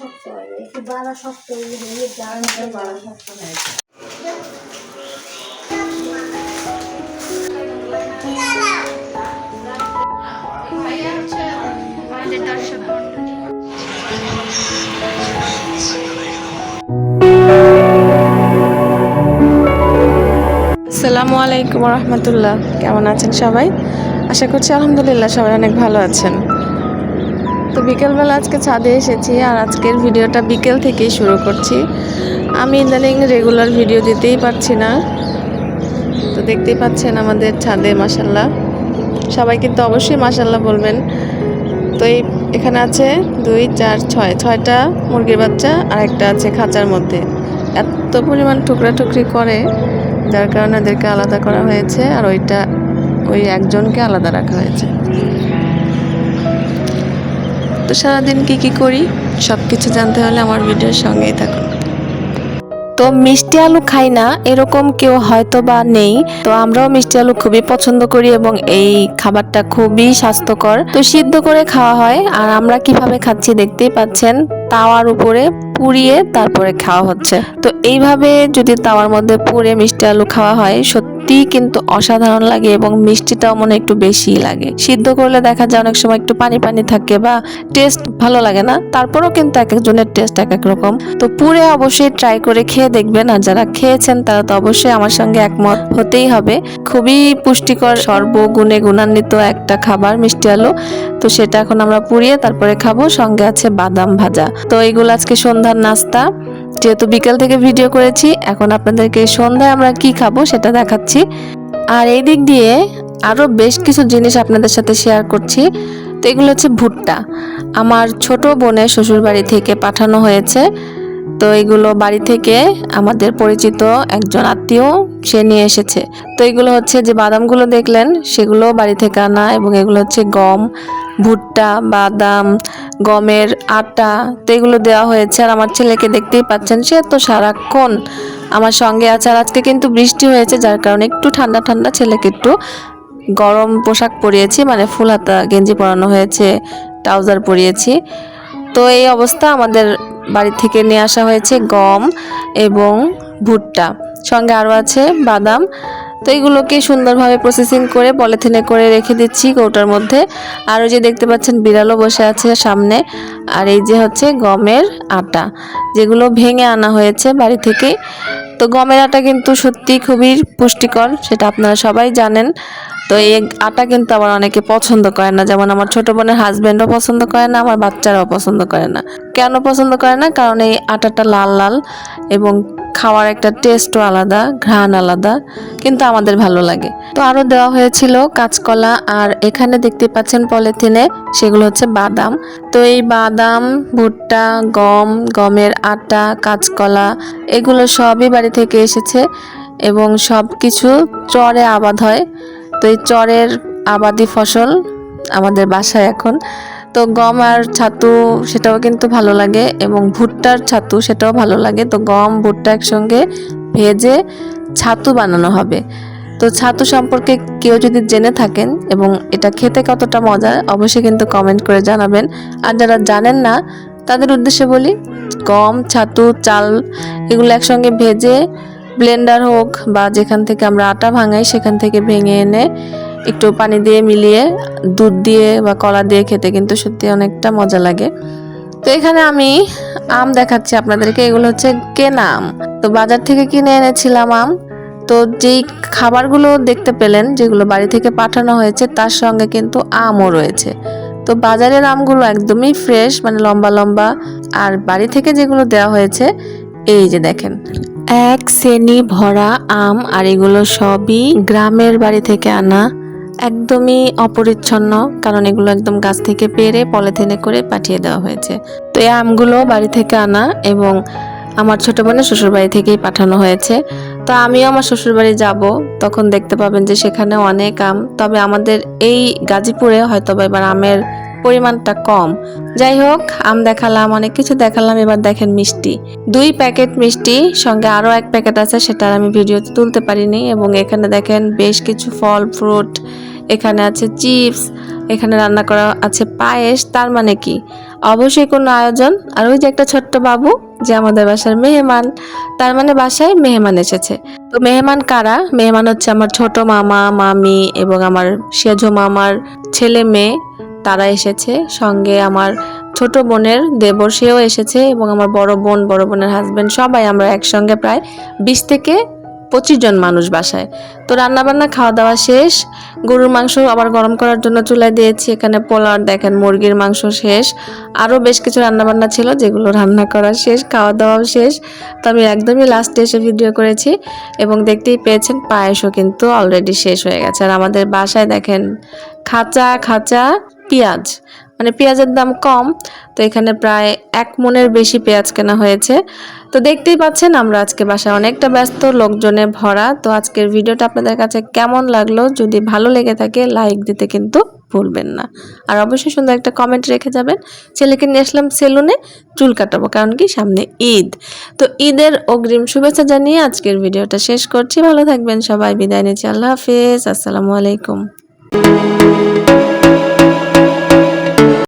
শক্ত হয় একটু বাড়া শক্ত হয়ে যায় বাড়া শক্ত হয়েছে। আসসালামু আলাইকুম রহমতুল্লাহ। কেমন আছেন সবাই? আশা করছি আলহামদুলিল্লাহ সবাই অনেক ভালো আছেন। তো বিকেলবেলা আজকে ছাদে এসেছি, আর আজকের ভিডিওটা বিকেল থেকেই শুরু করছি। আমি ইদানিং রেগুলার ভিডিও দিতেই পারছি না, তো দেখতেই পাচ্ছেন আমাদের ছাদে মাশাল্লাহ। সবাই কিন্তু অবশ্যই মাশাল্লাহ বলবেন। তো এখানে আছে 2, 4, 6টা মুরগির বাচ্চা, আর একটা আছে খাঁচার মধ্যে। এত পরিমাণ টুকরা-টুকরি করে, যার কারণে ওদেরকে আলাদা করা হয়েছে, আর ওই একজনকে আলাদা রাখা হয়েছে। তো সারাদিন কি করি সব কিছু জানতে হলে আমার ভিডিওর সঙ্গেই থাকুন। তো মিষ্টি আলু খাই না এরকম কেউ হয়তো বা নেই, তো আমরাও মিষ্টি আলু খুবই পছন্দ করি এবং এই খাবারটা খুবই স্বাস্থ্যকর। তো সিদ্ধ করে খাওয়া হয়, আর আমরা কিভাবে খাচ্ছি দেখতেই পাচ্ছেন। তাওয়ার উপরে পুড়িয়ে তারপরে খাওয়া হচ্ছে। তো এইভাবে যদি তাওয়ার মধ্যে পুড়ে মিষ্টি আলু খাওয়া হয় সত্যি কিন্তু অসাধারণ লাগে, এবং মিষ্টিটাও মনে একটু বেশি লাগে। সিদ্ধ করলে দেখা যায় অনেক সময় একটু পানি পানি থাকে বা টেস্ট ভালো লাগে না, তারপরেও কিন্তু এক একজনের টেস্ট এক এক রকম। তো পুড়ে অবশ্যই ট্রাই করে খেয়ে দেখবেন, আর যারা খেয়েছেন তারা তো অবশ্যই আমার সঙ্গে একমত হতেই হবে। খুবই পুষ্টিকর, সর্বগুণে গুণান্বিত একটা খাবার মিষ্টি আলু। তো সেটা এখন আমরা পুড়িয়ে তারপরে খাবো, সঙ্গে আছে বাদাম ভাজা। তো এইগুলো আজকে সন্ধ্যার নাস্তা। যেহেতু বিকেল থেকে ভিডিও করেছি, এখন আপনাদেরকে সন্ধ্যায় আমরা কি খাবো সেটা দেখাচ্ছি। আর এই দিক দিয়ে আরো বেশ কিছু জিনিস আপনাদের সাথে শেয়ার করছি। তো এগুলো হচ্ছে ভুট্টা, আমার ছোট বোনের শ্বশুর বাড়ি থেকে পাঠানো হয়েছে। তো এগুলো বাড়ি থেকে আমাদের পরিচিত একজন আত্মীয় সে নিয়ে এসেছে। তো এগুলো হচ্ছে যে বাদামগুলো দেখলেন সেগুলো বাড়ি থেকে আনা, এবং এগুলো হচ্ছে গম, ভুট্টা, বাদাম, গমের আটা। তো এগুলো দেওয়া হয়েছে। আর আমার ছেলেকে দেখতেই পাচ্ছেন, সে তো সারাক্ষণ আমার সঙ্গে আছে। আর আজকে কিন্তু বৃষ্টি হয়েছে, যার কারণে একটু ঠান্ডা ঠান্ডা, ছেলেকে একটু গরম পোশাক পরিয়েছি, মানে ফুল হাতা গেঞ্জি পরানো হয়েছে, ট্রাউজার পরিয়েছি। তো এই অবস্থা, আমাদের বাড়ি থেকে নিয়ে আসা হয়েছে গম এবং ভুট্টা, সঙ্গে আরও আছে বাদাম। তো এইগুলোকে সুন্দরভাবে প্রসেসিং করে পলিথিনে করে রেখে দিচ্ছি কৌটার মধ্যে। আর ওই যে দেখতে পাচ্ছেন বিড়ালও বসে আছে সামনে। আর এই যে হচ্ছে গমের আটা, যেগুলো ভেঙে আনা হয়েছে বাড়ি থেকে। তো গমের আটা কিন্তু সত্যি খুবই পুষ্টিকর, সেটা আপনারা সবাই জানেন। তো এই আটা কিন্তু আবার অনেকে পছন্দ করে না, যেমন আমার ছোট বোনের হাজব্যান্ডও পছন্দ করে না, আমার বাচ্চারাও পছন্দ করে না। কেন পছন্দ করে না? কারণ এই আটাটা লাল লাল, এবং খাওয়ার একটা টেস্টও আলাদা, ঘ্রাণ আলাদা, কিন্তু আমাদের ভালো লাগে। তো আরও দেওয়া হয়েছিল কাঁচকলা, আর এখানে দেখতে পাচ্ছেন পলিথিনে, সেগুলো হচ্ছে বাদাম। তো এই বাদাম, ভুট্টা, গম, গমের আটা, কাঁচকলা, এগুলো সবই বাড়ি থেকে এসেছে, এবং সব কিছু চরে আবাদ হয়। তো এই চরের আবাদি ফসল আমাদের বাসায় এখন। তো গম আর ছাতু সেটাও কিন্তু ভালো লাগে, এবং ভুট্টার ছাতু সেটাও ভালো লাগে। তো গম ভুট্টা একসঙ্গে ভেজে ছাতু বানানো হবে। তো ছাতু সম্পর্কে কেউ যদি জেনে থাকেন এবং এটা খেতে কতটা মজা, অবশ্যই কিন্তু কমেন্ট করে জানাবেন। আর যারা জানেন না তাদের উদ্দেশ্যে বলি, গম, ছাতু, চাল এগুলো একসঙ্গে ভেজে ব্লেন্ডার হোক বা যেখান থেকে আমরা আটা ভাঙাই সেখান থেকে ভেঙে এনে একটু পানি দিয়ে মিলিয়ে দুধ দিয়ে বা কলা দিয়ে খেতে কিন্তু সত্যি অনেকটা মজা লাগে। তো এখানে আমি আম দেখাচ্ছি আপনাদেরকে, এগুলো হচ্ছে কেনা আম। তো বাজার থেকে কিনে এনেছিলাম আম। তো যেই খাবারগুলো দেখতে পেলেন যেগুলো বাড়ি থেকে পাঠানো হয়েছে, তার সঙ্গে কিন্তু আমও রয়েছে। তো বাজারের আমগুলো একদমই ফ্রেশ, মানে লম্বা লম্বা, আর বাড়ি থেকে যেগুলো দেওয়া হয়েছে এই যে দেখেন, এক শ্রেণী ভরা আম। আর এগুলো সবই গ্রামের বাড়ি থেকে আনা, একদমই অপরিচ্ছন্ন, কারণ এগুলো একদম গাছ থেকে পেড়ে পলিথিনে করে পাঠিয়ে দেওয়া হয়েছে। তো এই আমগুলো বাড়ি থেকে আনা, এবং আমার ছোট বোনের শ্বশুরবাড়ি থেকেই পাঠানো হয়েছে। তো আমিও আমার শ্বশুরবাড়ি যাব, তখন দেখতে পাবেন যে সেখানে অনেক আম। তবে আমাদের এই গাজীপুরে হয়তো এবার আমের পরিমাণটা কম। যাই হোক, আম দেখালাম, অনেক কিছু দেখালাম। এবার দেখেন মিষ্টি, 2 প্যাকেট মিষ্টি, সঙ্গে আরও 1 প্যাকেট আছে, সেটা আমি ভিডিওতে তুলতে পারিনি। এবং এখানে দেখেন বেশ কিছু ফল ফ্রুট, এখানে আছে চিপস, এখানে রান্না করা আছে পায়েস। তার মানে কি, অবশ্যই কোনো আয়োজন। আর ওই যে একটা ছোট্ট বাবু যে আমাদের বাসার মেহমান, তার মানে বাসায় মেহমান এসেছে। তো মেহমান কারা? মেহমান হচ্ছে আমার ছোট মামা মামি এবং আমার সেজো মামার ছেলে মেয়ে, তারা এসেছে। সঙ্গে আমার ছোট বোনের দেবর, সেও এসেছে, এবং আমার বড় বোনের হাজবেন্ড, সবাই আমরা একসঙ্গে প্রায় 20 থেকে 25 জন মানুষ বাসায়। তো রান্নাবান্না খাওয়া দাওয়া শেষ। গরুর মাংস আবার গরম করার জন্য চুলায় দিয়েছি। এখানে পোলাও, দেখেন মুরগির মাংস শেষ। আরও বেশ কিছু রান্নাবান্না ছিল যেগুলো রান্না করা শেষ, খাওয়া দাওয়াও শেষ। তো আমি একদমই লাস্টে এসে ভিডিও করেছি, এবং দেখতেই পেয়েছেন পায়েসও কিন্তু অলরেডি শেষ হয়ে গেছে। আর আমাদের বাসায় দেখেন খাঁচা খাঁচা পেঁয়াজ, মানে পেঁয়াজের দাম কম, তো এখানে প্রায় 1 মণের বেশি পেঁয়াজ কেনা হয়েছে। তো দেখতেই পাচ্ছেন আমরা আজকে বাসায় অনেকটা ব্যস্ত, লোকজনে ভরা। তো আজকের ভিডিওটা আপনাদের কাছে কেমন লাগলো, যদি ভালো লেগে থাকে লাইক দিতে কিন্তু ভুলবেন না। আর অবশ্যই সুন্দর একটা কমেন্ট রেখে যাবেন। ছেলেকে নিয়ে আসলাম সেলুনে, চুল কাটাবো, কারণ কি সামনে ঈদ। তো ঈদের অগ্রিম শুভেচ্ছা জানিয়ে আজকের ভিডিওটা শেষ করছি। ভালো থাকবেন সবাই, বিদায় নিচ্ছি। আল্লাহ হাফেজ, আসসালামু আলাইকুম।